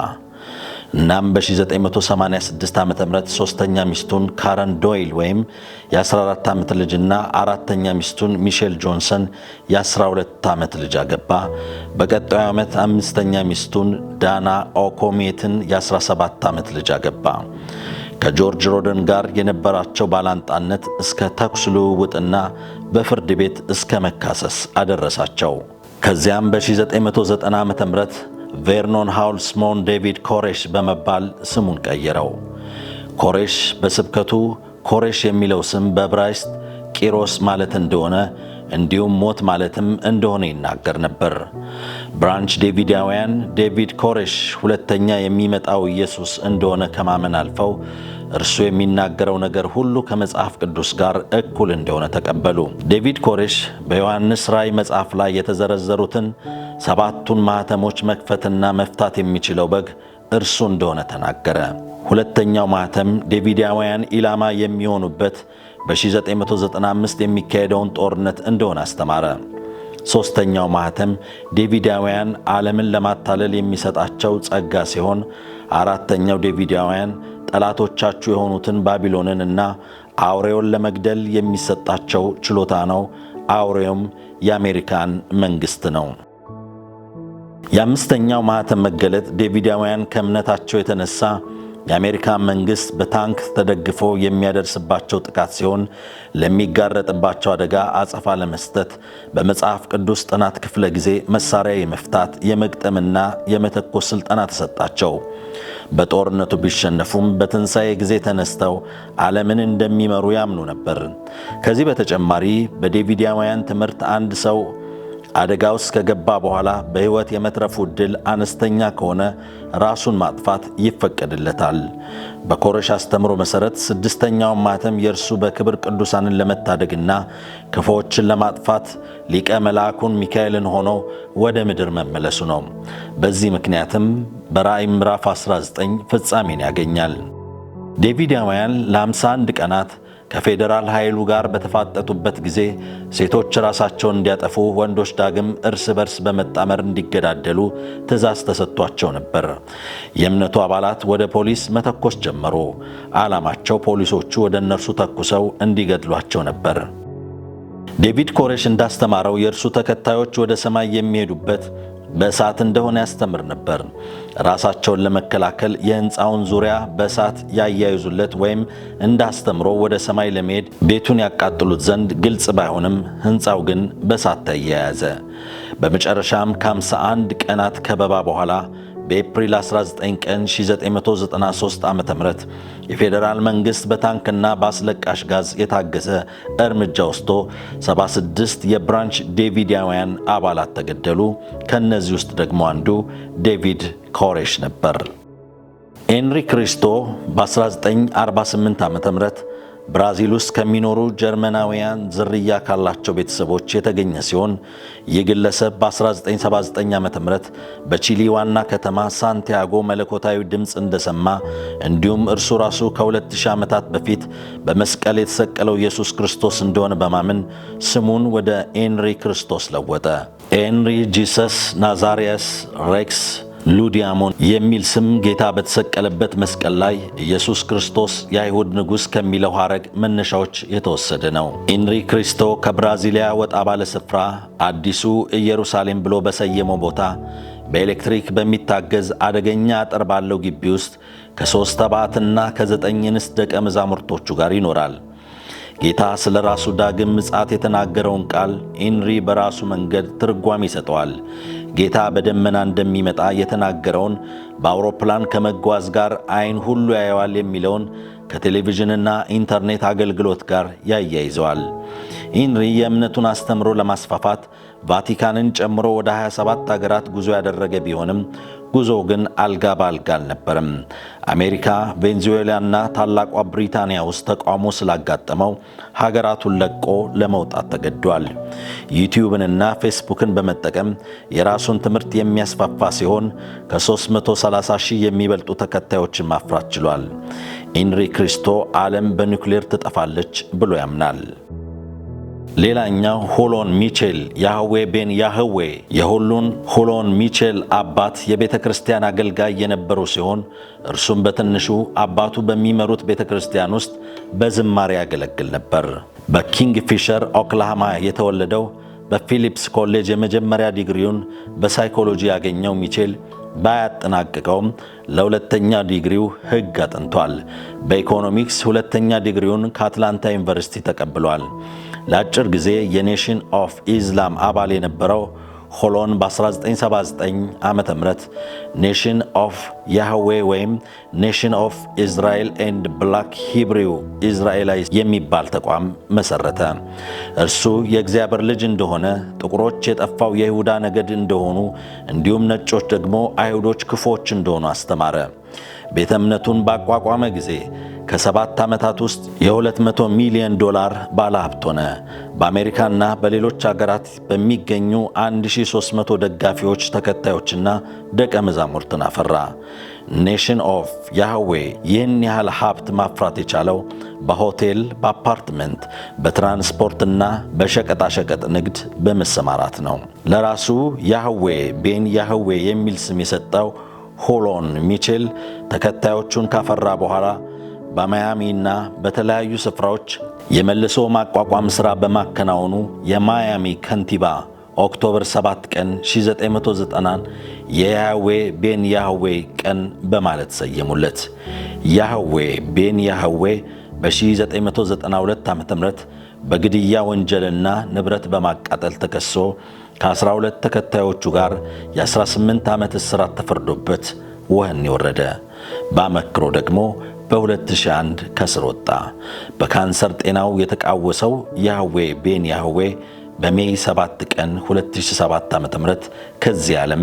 እናም በ1986 ዓ.ም ሶስተኛ ሚስቱን ካረን ዶይል ወይም የ14 ዓመት ልጅና አራተኛ ሚስቱን ሚሼል ጆንሰን የ12 ዓመት ልጅ አገባ። በቀጣዩ ዓመት አምስተኛ ሚስቱን ዳና ኦኮሜትን የ17 ዓመት ልጅ አገባ። ከጆርጅ ሮደን ጋር የነበራቸው ባላንጣነት እስከ ተኩስ ልውውጥና በፍርድ ቤት እስከ መካሰስ አደረሳቸው። ከዚያም በ1990 ዓ.ም ቬርኖን ሃውል ስሞን ዴቪድ ኮሬሽ በመባል ስሙን ቀየረው። ኮሬሽ በስብከቱ ኮሬሽ የሚለው ስም በዕብራይስጥ ቂሮስ ማለት እንደሆነ እንዲሁም ሞት ማለትም እንደሆነ ይናገር ነበር። ብራንች ዴቪዳውያን ዴቪድ ኮሬሽ ሁለተኛ የሚመጣው ኢየሱስ እንደሆነ ከማመን አልፈው እርሱ የሚናገረው ነገር ሁሉ ከመጽሐፍ ቅዱስ ጋር እኩል እንደሆነ ተቀበሉ። ዴቪድ ኮሬሽ በዮሐንስ ራእይ መጽሐፍ ላይ የተዘረዘሩትን 7ቱን ማኅተሞች መክፈትና መፍታት የሚችለው በግ እርሱ እንደሆነ ተናገረ። ሁለተኛው ማኅተም ዴቪዳውያን ኢላማ የሚሆኑበት በ1995 የሚካሄደውን ጦርነት እንደሆነ አስተማረ። ሦስተኛው ማኅተም ዴቪዳውያን ዓለምን ለማታለል የሚሰጣቸው ጸጋ ሲሆን፣ አራተኛው ዴቪዳውያን ጠላቶቻችሁ የሆኑትን ባቢሎንን እና አውሬውን ለመግደል የሚሰጣቸው ችሎታ ነው። አውሬውም የአሜሪካን መንግሥት ነው። የአምስተኛው ማኅተም መገለጥ ዴቪዳውያን ከእምነታቸው የተነሳ የአሜሪካ መንግሥት በታንክ ተደግፎ የሚያደርስባቸው ጥቃት ሲሆን ለሚጋረጥባቸው አደጋ አጸፋ ለመስጠት በመጽሐፍ ቅዱስ ጥናት ክፍለ ጊዜ መሳሪያ የመፍታት የመግጠምና የመተኮስ ሥልጠና ተሰጣቸው። በጦርነቱ ቢሸነፉም በትንሣኤ ጊዜ ተነስተው ዓለምን እንደሚመሩ ያምኑ ነበር። ከዚህ በተጨማሪ በዴቪዳውያን ትምህርት አንድ ሰው አደጋ ውስጥ ከገባ በኋላ በሕይወት የመትረፉ ዕድል አነስተኛ ከሆነ ራሱን ማጥፋት ይፈቀድለታል። በኮሬሽ አስተምሮ መሠረት ስድስተኛውን ማኅተም የእርሱ በክብር ቅዱሳንን ለመታደግና ክፉዎችን ለማጥፋት ሊቀ መልአኩን ሚካኤልን ሆኖ ወደ ምድር መመለሱ ነው። በዚህ ምክንያትም በራእይ ምዕራፍ 19 ፍጻሜን ያገኛል። ዴቪዳውያን ለ51 ቀናት ከፌዴራል ኃይሉ ጋር በተፋጠጡበት ጊዜ ሴቶች ራሳቸውን እንዲያጠፉ፣ ወንዶች ዳግም እርስ በርስ በመጣመር እንዲገዳደሉ ትእዛዝ ተሰጥቷቸው ነበር። የእምነቱ አባላት ወደ ፖሊስ መተኮስ ጀመሩ። ዓላማቸው ፖሊሶቹ ወደ እነርሱ ተኩሰው እንዲገድሏቸው ነበር። ዴቪድ ኮሬሽ እንዳስተማረው የእርሱ ተከታዮች ወደ ሰማይ የሚሄዱበት በእሳት እንደሆነ ያስተምር ነበር። ራሳቸውን ለመከላከል የሕንፃውን ዙሪያ በእሳት ያያይዙለት ወይም እንዳስተምሮ ወደ ሰማይ ለመሄድ ቤቱን ያቃጥሉት ዘንድ ግልጽ ባይሆንም ሕንፃው ግን በእሳት ተያያዘ። በመጨረሻም ከ51 ቀናት ከበባ በኋላ በኤፕሪል 19 ቀን 1993 ዓ.ም የፌዴራል መንግሥት በታንክና በአስለቃሽ ጋዝ የታገዘ እርምጃ ወስዶ 76 የብራንች ዴቪዳውያን አባላት ተገደሉ። ከእነዚህ ውስጥ ደግሞ አንዱ ዴቪድ ኮሬሽ ነበር። ኤንሪ ክሪስቶ በ1948 ዓ.ም ብራዚል ውስጥ ከሚኖሩ ጀርመናውያን ዝርያ ካላቸው ቤተሰቦች የተገኘ ሲሆን ይህ ግለሰብ በ1979 ዓ.ም በቺሊ ዋና ከተማ ሳንቲያጎ መለኮታዊ ድምፅ እንደሰማ እንዲሁም እርሱ ራሱ ከ2000 ዓመታት በፊት በመስቀል የተሰቀለው ኢየሱስ ክርስቶስ እንደሆነ በማመን ስሙን ወደ ኤንሪ ክርስቶስ ለወጠ። ኤንሪ ጂሰስ ናዛሪየስ ሬክስ ሉዲያሞን የሚል ስም ጌታ በተሰቀለበት መስቀል ላይ ኢየሱስ ክርስቶስ የአይሁድ ንጉሥ ከሚለው ሐረግ መነሻዎች የተወሰደ ነው። ኤንሪ ክሪስቶ ከብራዚሊያ ወጣ ባለ ስፍራ አዲሱ ኢየሩሳሌም ብሎ በሰየመው ቦታ በኤሌክትሪክ በሚታገዝ አደገኛ አጥር ባለው ግቢ ውስጥ ከ3 ተባዕትና ከ9 እንስት ደቀ መዛሙርቶቹ ጋር ይኖራል። ጌታ ስለ ራሱ ዳግም ምጽአት የተናገረውን ቃል ኤንሪ በራሱ መንገድ ትርጓሜ ይሰጠዋል። ጌታ በደመና እንደሚመጣ የተናገረውን በአውሮፕላን ከመጓዝ ጋር ዓይን ሁሉ ያየዋል የሚለውን ከቴሌቪዥንና ኢንተርኔት አገልግሎት ጋር ያያይዘዋል። ኤንሪ የእምነቱን አስተምሮ ለማስፋፋት ቫቲካንን ጨምሮ ወደ 27 ሀገራት ጉዞ ያደረገ ቢሆንም ጉዞው ግን አልጋ በአልጋ አልነበረም። አሜሪካ፣ ቬንዙዌላና ታላቋ ብሪታንያ ውስጥ ተቃውሞ ስላጋጠመው ሀገራቱን ለቆ ለመውጣት ተገዷል። ዩቲዩብንና ፌስቡክን በመጠቀም የራሱን ትምህርት የሚያስፋፋ ሲሆን ከ330 ሺህ የሚበልጡ ተከታዮችን ማፍራት ችሏል። ኤንሪ ክሪስቶ ዓለም በኒውክሌር ትጠፋለች ብሎ ያምናል። ሌላኛው ሁሎን ሚቼል ያህዌ ቤን ያህዌ የሁሉን ሁሎን ሚቼል አባት የቤተ ክርስቲያን አገልጋይ የነበሩ ሲሆን እርሱም በትንሹ አባቱ በሚመሩት ቤተ ክርስቲያን ውስጥ በዝማሬ ያገለግል ነበር። በኪንግ ፊሸር ኦክላሃማ የተወለደው በፊሊፕስ ኮሌጅ የመጀመሪያ ዲግሪውን በሳይኮሎጂ ያገኘው ሚቼል ባያጠናቅቀውም ለሁለተኛ ዲግሪው ሕግ አጥንቷል። በኢኮኖሚክስ ሁለተኛ ዲግሪውን ከአትላንታ ዩኒቨርሲቲ ተቀብሏል። ለአጭር ጊዜ የኔሽን ኦፍ ኢስላም አባል የነበረው ሁሎን በ1979 ዓመተ ምህረት ኔሽን ኦፍ ያህዌ ወይም ኔሽን ኦፍ ኢዝራኤል ኤንድ ብላክ ሂብሪው ኢዝራኤላይዝ የሚባል ተቋም መሰረተ። እርሱ የእግዚአብሔር ልጅ እንደሆነ፣ ጥቁሮች የጠፋው የይሁዳ ነገድ እንደሆኑ፣ እንዲሁም ነጮች ደግሞ አይሁዶች ክፉዎች እንደሆኑ አስተማረ። ቤተ እምነቱን ባቋቋመ ጊዜ ከ7 ዓመታት ውስጥ የ$200 ሚሊዮን ባለሀብት ሆነ። በአሜሪካና በሌሎች አገራት በሚገኙ 1300 ደጋፊዎች፣ ተከታዮችና ደቀ መዛሙርትን አፈራ። ኔሽን ኦፍ ያህዌ ይህን ያህል ሀብት ማፍራት የቻለው በሆቴል፣ በአፓርትመንት፣ በትራንስፖርትና በሸቀጣሸቀጥ ንግድ በመሰማራት ነው። ለራሱ ያህዌ ቤን ያህዌ የሚል ስም የሰጠው ሁሎን ሚቼል ተከታዮቹን ካፈራ በኋላ በማያሚና በተለያዩ ስፍራዎች የመልሶ ማቋቋም ሥራ በማከናወኑ የማያሚ ከንቲባ ኦክቶበር 7 ቀን 1990 የያህዌ ቤን ያህዌ ቀን በማለት ሰየሙለት። ያህዌ ቤን ያህዌ በ1992 ዓ.ም በግድያ ወንጀልና ንብረት በማቃጠል ተከሶ ከ12 ተከታዮቹ ጋር የ18 ዓመት እስራት ተፈርዶበት ወህኒ ወረደ። በአመክሮ ደግሞ በ2001 ከስር ወጣ። በካንሰር ጤናው የተቃወሰው ያህዌ ቤን ያህዌ በሜይ 7 ቀን 2007 ዓ.ም ከዚህ ዓለም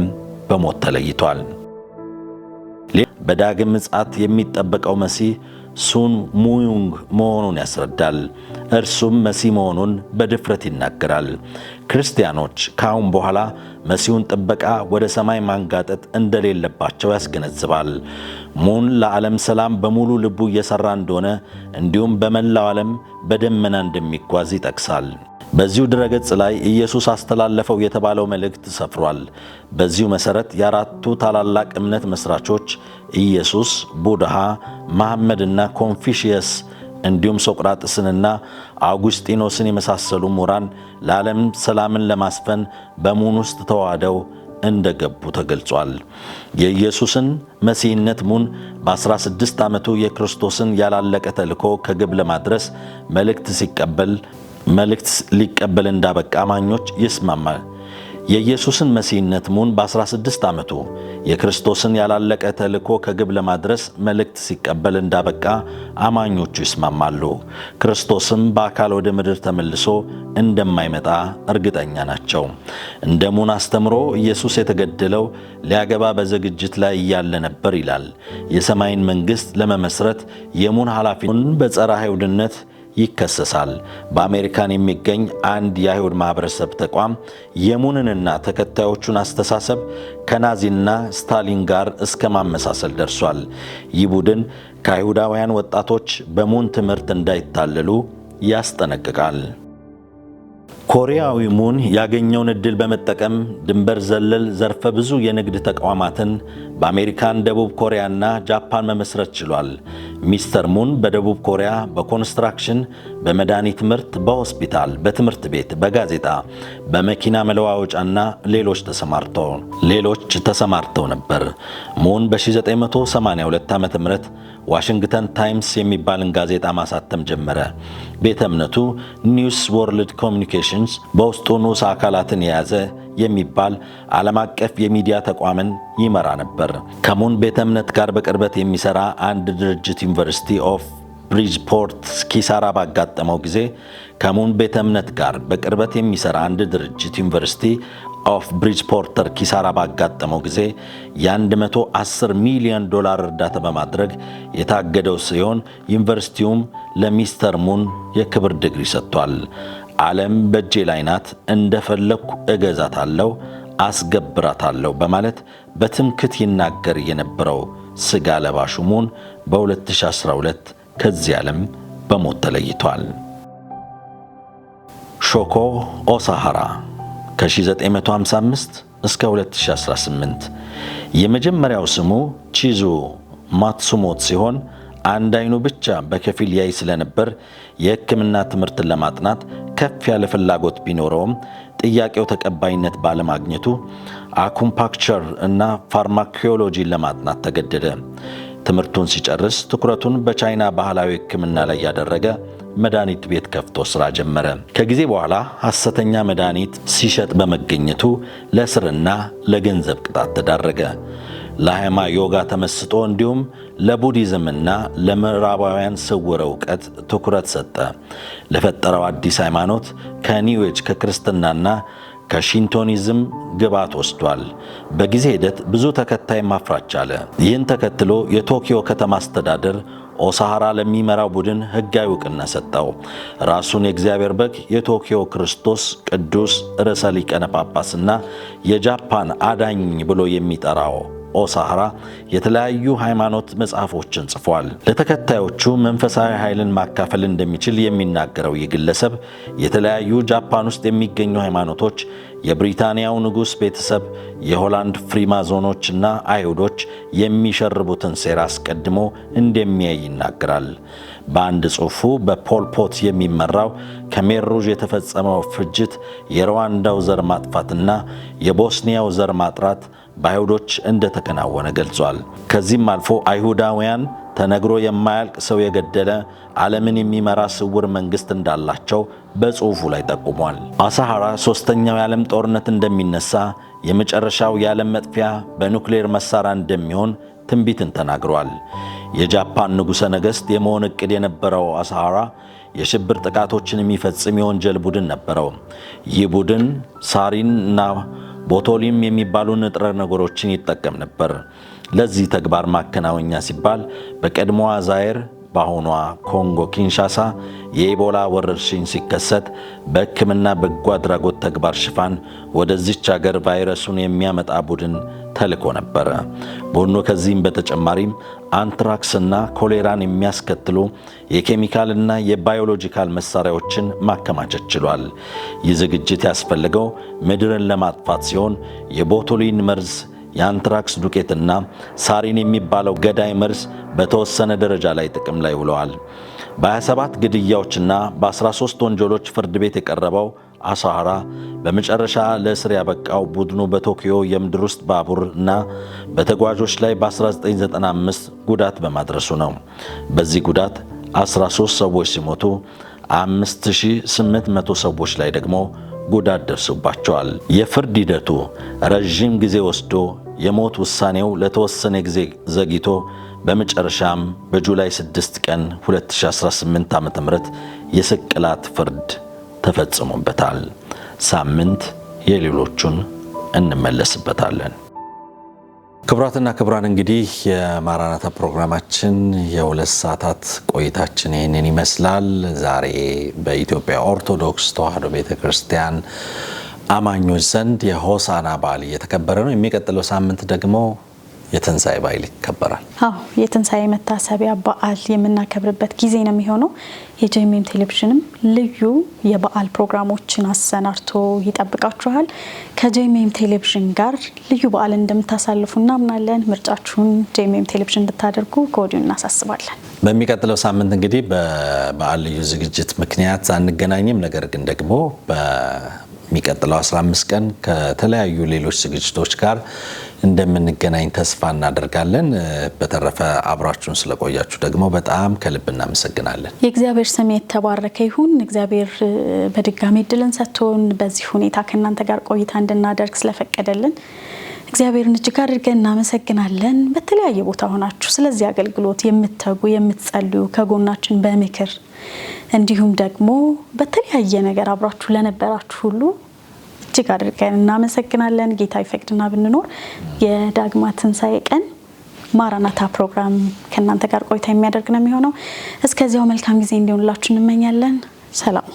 በሞት ተለይቷል። በዳግም ምጽአት የሚጠበቀው መሲህ ሱን ሙዩንግ መሆኑን ያስረዳል። እርሱም መሲህ መሆኑን በድፍረት ይናገራል። ክርስቲያኖች ከአሁን በኋላ መሲሁን ጥበቃ ወደ ሰማይ ማንጋጠጥ እንደሌለባቸው ያስገነዝባል። ሙን ለዓለም ሰላም በሙሉ ልቡ እየሰራ እንደሆነ እንዲሁም በመላው ዓለም በደመና እንደሚጓዝ ይጠቅሳል። በዚሁ ድረገጽ ላይ ኢየሱስ አስተላለፈው የተባለው መልእክት ሰፍሯል። በዚሁ መሰረት የአራቱ ታላላቅ እምነት መስራቾች ኢየሱስ፣ ቡድሃ፣ መሐመድና ኮንፊሽየስ እንዲሁም ሶቅራጥስንና አውጉስጢኖስን የመሳሰሉ ምሁራን ለዓለም ሰላምን ለማስፈን በሙን ውስጥ ተዋህደው እንደገቡ ተገልጿል። የኢየሱስን መሲህነት ሙን በ16 ዓመቱ የክርስቶስን ያላለቀ ተልእኮ ከግብ ለማድረስ መልእክት ሊቀበል እንዳበቃ አማኞች ይስማማል። የኢየሱስን መሲህነት ሙን በ16 ዓመቱ የክርስቶስን ያላለቀ ተልእኮ ከግብ ለማድረስ መልእክት ሲቀበል እንዳበቃ አማኞቹ ይስማማሉ። ክርስቶስም በአካል ወደ ምድር ተመልሶ እንደማይመጣ እርግጠኛ ናቸው። እንደ ሙን አስተምሮ ኢየሱስ የተገደለው ሊያገባ በዝግጅት ላይ እያለ ነበር ይላል። የሰማይን መንግሥት ለመመስረት የሙን ኃላፊነቱን በጸረ አይሁድነት ይከሰሳል። በአሜሪካን የሚገኝ አንድ የአይሁድ ማህበረሰብ ተቋም የሙንንና ተከታዮቹን አስተሳሰብ ከናዚና ስታሊን ጋር እስከ ማመሳሰል ደርሷል። ይህ ቡድን ከአይሁዳውያን ወጣቶች በሙን ትምህርት እንዳይታለሉ ያስጠነቅቃል። ኮሪያዊ ሙን ያገኘውን ዕድል በመጠቀም ድንበር ዘለል ዘርፈ ብዙ የንግድ ተቋማትን በአሜሪካን፣ ደቡብ ኮሪያና ጃፓን መመስረት ችሏል። ሚስተር ሙን በደቡብ ኮሪያ በኮንስትራክሽን፣ በመድኃኒት ምርት፣ በሆስፒታል፣ በትምህርት ቤት፣ በጋዜጣ፣ በመኪና መለዋወጫና ሌሎች ተሰማርተው ነበር። ሙን በ1982 ዓ.ም ዋሽንግተን ታይምስ የሚባልን ጋዜጣ ማሳተም ጀመረ። ቤተ እምነቱ ኒውስ ወርልድ ኮሚኒኬሽንስ በውስጡ ንዑስ አካላትን የያዘ የሚባል ዓለም አቀፍ የሚዲያ ተቋምን ይመራ ነበር። ከሙን ቤተ እምነት ጋር በቅርበት የሚሰራ አንድ ድርጅት ዩኒቨርሲቲ ኦፍ ብሪጅፖርት ኪሳራ ባጋጠመው ጊዜ ከሙን ቤተ እምነት ጋር በቅርበት የሚሰራ አንድ ድርጅት ዩኒቨርሲቲ ኦፍ ብሪጅፖርተር ኪሳራ ባጋጠመው ጊዜ የ110 ሚሊዮን ዶላር እርዳታ በማድረግ የታገደው ሲሆን ዩኒቨርሲቲውም ለሚስተር ሙን የክብር ዲግሪ ሰጥቷል። ዓለም በእጄ ላይ ናት፣ እንደፈለኩ እገዛታለሁ፣ አስገብራታለሁ በማለት በትምክት ይናገር የነበረው ስጋ ለባሹ ሙን በ2012 ከዚህ ዓለም በሞት ተለይቷል። ሾኮ ኦሳሃራ ከ1955 እስከ 2018 የመጀመሪያው ስሙ ቺዙ ማትሱሞት ሲሆን አንድ አይኑ ብቻ በከፊል ያይ ስለነበር የሕክምና ትምህርትን ለማጥናት ከፍ ያለ ፍላጎት ቢኖረውም ጥያቄው ተቀባይነት ባለማግኘቱ አኩፓንክቸር እና ፋርማኮሎጂን ለማጥናት ተገደደ። ትምህርቱን ሲጨርስ ትኩረቱን በቻይና ባህላዊ ሕክምና ላይ ያደረገ መድኃኒት ቤት ከፍቶ ስራ ጀመረ። ከጊዜ በኋላ ሐሰተኛ መድኃኒት ሲሸጥ በመገኘቱ ለእስርና ለገንዘብ ቅጣት ተዳረገ። ለሃይማ ዮጋ ተመስጦ እንዲሁም ለቡዲዝምና ለምዕራባውያን ስውር ዕውቀት ትኩረት ሰጠ። ለፈጠረው አዲስ ሃይማኖት ከኒው ኤጅ ከክርስትናና ከሺንቶኒዝም ግብዓት ወስዷል። በጊዜ ሂደት ብዙ ተከታይ ማፍራት ቻለ። ይህን ተከትሎ የቶኪዮ ከተማ አስተዳደር ኦሳሃራ ለሚመራው ቡድን ሕጋዊ ዕውቅና ሰጠው። ራሱን የእግዚአብሔር በግ፣ የቶኪዮ ክርስቶስ፣ ቅዱስ ርዕሰ ሊቃነ ጳጳስና የጃፓን አዳኝ ብሎ የሚጠራው ኦሳሃራ የተለያዩ ሃይማኖት መጽሐፎችን ጽፏል። ለተከታዮቹ መንፈሳዊ ኃይልን ማካፈል እንደሚችል የሚናገረው ይህ ግለሰብ የተለያዩ ጃፓን ውስጥ የሚገኙ ሃይማኖቶች፣ የብሪታንያው ንጉሥ ቤተሰብ፣ የሆላንድ ፍሪማዞኖችና አይሁዶች የሚሸርቡትን ሴራ አስቀድሞ እንደሚያይ ይናገራል። በአንድ ጽሑፉ በፖል ፖት የሚመራው ከሜር ሩዥ የተፈጸመው ፍጅት፣ የሩዋንዳው ዘር ማጥፋትና የቦስኒያው ዘር ማጥራት በአይሁዶች እንደተከናወነ ገልጿል። ከዚህም አልፎ አይሁዳውያን ተነግሮ የማያልቅ ሰው የገደለ ዓለምን የሚመራ ስውር መንግሥት እንዳላቸው በጽሑፉ ላይ ጠቁሟል። ኦሳሃራ ሦስተኛው የዓለም ጦርነት እንደሚነሳ፣ የመጨረሻው የዓለም መጥፊያ በኑክሌር መሳሪያ እንደሚሆን ትንቢትን ተናግሯል። የጃፓን ንጉሠ ነገሥት የመሆን ዕቅድ የነበረው አሳሃራ የሽብር ጥቃቶችን የሚፈጽም የወንጀል ቡድን ነበረው። ይህ ቡድን ሳሪን እና ቦቶሊም የሚባሉ ንጥረ ነገሮችን ይጠቀም ነበር። ለዚህ ተግባር ማከናወኛ ሲባል በቀድሞዋ ዛይር በአሁኗ ኮንጎ ኪንሻሳ የኢቦላ ወረርሽኝ ሲከሰት በሕክምና በጎ አድራጎት ተግባር ሽፋን ወደዚች ሀገር ቫይረሱን የሚያመጣ ቡድን ተልኮ ነበረ። ቡድኑ ከዚህም በተጨማሪም አንትራክስና ኮሌራን የሚያስከትሉ የኬሚካልና የባዮሎጂካል መሳሪያዎችን ማከማቸት ችሏል። ይህ ዝግጅት ያስፈልገው ምድርን ለማጥፋት ሲሆን የቦቱሊን መርዝ፣ የአንትራክስ ዱቄትና ሳሪን የሚባለው ገዳይ መርዝ በተወሰነ ደረጃ ላይ ጥቅም ላይ ውለዋል። በ27 ግድያዎችና በ13 ወንጀሎች ፍርድ ቤት የቀረበው አሳሃራ በመጨረሻ ለእስር ያበቃው ቡድኑ በቶኪዮ የምድር ውስጥ ባቡር እና በተጓዦች ላይ በ1995 ጉዳት በማድረሱ ነው። በዚህ ጉዳት 13 ሰዎች ሲሞቱ 5800 ሰዎች ላይ ደግሞ ጉዳት ደርሶባቸዋል። የፍርድ ሂደቱ ረዥም ጊዜ ወስዶ የሞት ውሳኔው ለተወሰነ ጊዜ ዘግይቶ በመጨረሻም በጁላይ 6 ቀን 2018 ዓ.ም የስቅላት ፍርድ ተፈጽሞበታል። ሳምንት የሌሎቹን እንመለስበታለን። ክቡራትና ክቡራን እንግዲህ የማራናታ ፕሮግራማችን የ2 ሰዓታት ቆይታችን ይህንን ይመስላል። ዛሬ በኢትዮጵያ ኦርቶዶክስ ተዋሕዶ ቤተክርስቲያን አማኞች ዘንድ የሆሳና በዓል እየተከበረ ነው። የሚቀጥለው ሳምንት ደግሞ የትንሣኤ በዓል ይከበራል። አዎ የትንሣኤ መታሰቢያ በዓል የምናከብርበት ጊዜ ነው የሚሆነው። የጄኤምኤም ቴሌቪዥንም ልዩ የበዓል ፕሮግራሞችን አሰናድቶ ይጠብቃችኋል። ከጄኤምኤም ቴሌቪዥን ጋር ልዩ በዓል እንደምታሳልፉ እናምናለን። ምርጫችሁን ጄኤምኤም ቴሌቪዥን እንድታደርጉ ከወዲሁ እናሳስባለን። በሚቀጥለው ሳምንት እንግዲህ በበዓል ልዩ ዝግጅት ምክንያት አንገናኝም። ነገር ግን ደግሞ በሚቀጥለው 15 ቀን ከተለያዩ ሌሎች ዝግጅቶች ጋር እንደምንገናኝ ተስፋ እናደርጋለን። በተረፈ አብራችሁን ስለቆያችሁ ደግሞ በጣም ከልብ እናመሰግናለን። የእግዚአብሔር ስም የተባረከ ይሁን። እግዚአብሔር በድጋሚ እድልን ሰጥቶን በዚህ ሁኔታ ከእናንተ ጋር ቆይታ እንድናደርግ ስለፈቀደልን እግዚአብሔርን እጅግ አድርገን እናመሰግናለን። በተለያየ ቦታ ሆናችሁ ስለዚህ አገልግሎት የምትተጉ የምትጸልዩ፣ ከጎናችን በምክር እንዲሁም ደግሞ በተለያየ ነገር አብራችሁ ለነበራችሁ ሁሉ እጅግ አድርገን እናመሰግናለን። ጌታ ይፈቅድና ብንኖር የዳግማ ትንሣኤ ቀን ማራናታ ፕሮግራም ከእናንተ ጋር ቆይታ የሚያደርግ ነው የሚሆነው። እስከዚያው መልካም ጊዜ እንዲሆንላችሁ እንመኛለን። ሰላም።